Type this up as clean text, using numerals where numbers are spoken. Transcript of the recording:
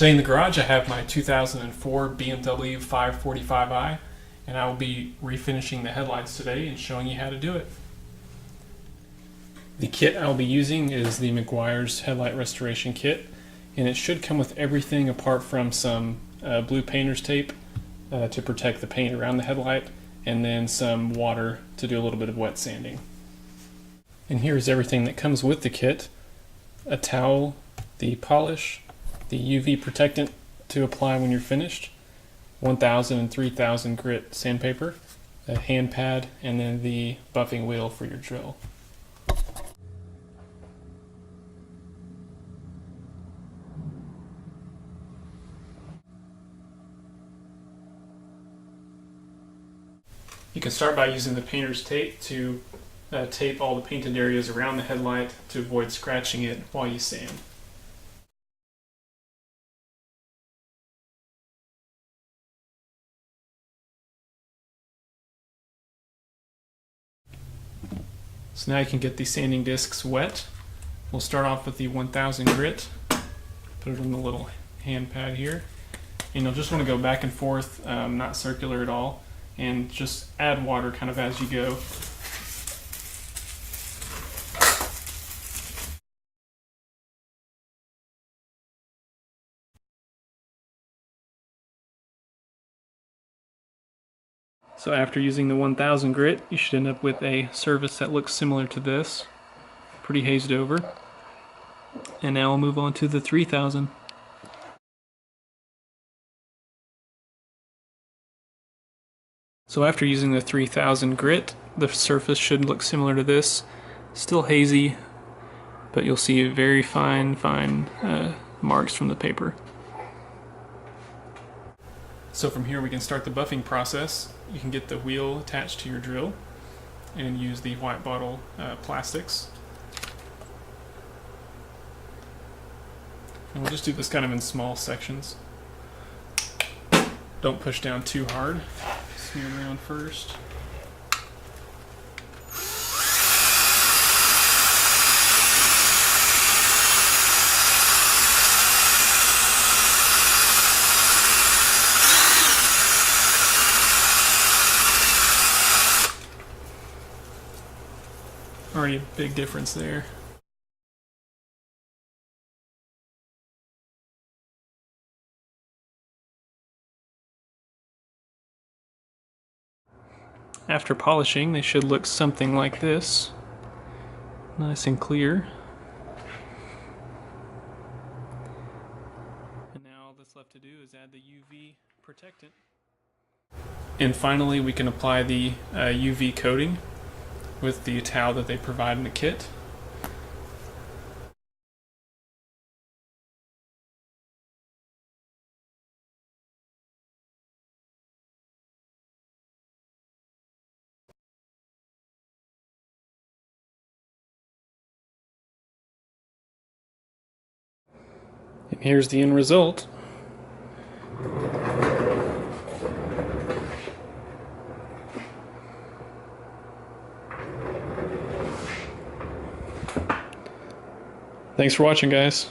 Today in the garage I have my 2004 BMW 545i, and I will be refinishing the headlights today and showing you how to do it. The kit I will be using is the Meguiar's Headlight Restoration Kit, and it should come with everything apart from some blue painter's tape to protect the paint around the headlight, and then some water to do a little bit of wet sanding. And here's everything that comes with the kit: a towel, the polish, the UV protectant to apply when you're finished, 1000 and 3000 grit sandpaper, a hand pad, and then the buffing wheel for your drill. You can start by using the painter's tape to tape all the painted areas around the headlight to avoid scratching it while you sand. So now you can get the sanding discs wet. We'll start off with the 1000 grit. Put it on the little hand pad here. And you'll just want to go back and forth, not circular at all, and just add water kind of as you go. So after using the 1000 grit, you should end up with a surface that looks similar to this, pretty hazed over. And now we'll move on to the 3000. So after using the 3000 grit, the surface should look similar to this. Still hazy, but you'll see very fine marks from the paper. So from here we can start the buffing process. You can get the wheel attached to your drill and use the white bottle plastics. And we'll just do this kind of in small sections. Don't push down too hard. Smear around first. Already a big difference there. After polishing, they should look something like this. Nice and clear. And now all that's left to do is add the UV protectant. And finally we can apply the UV coating with the towel that they provide in the kit. And here's the end result. Thanks for watching, guys.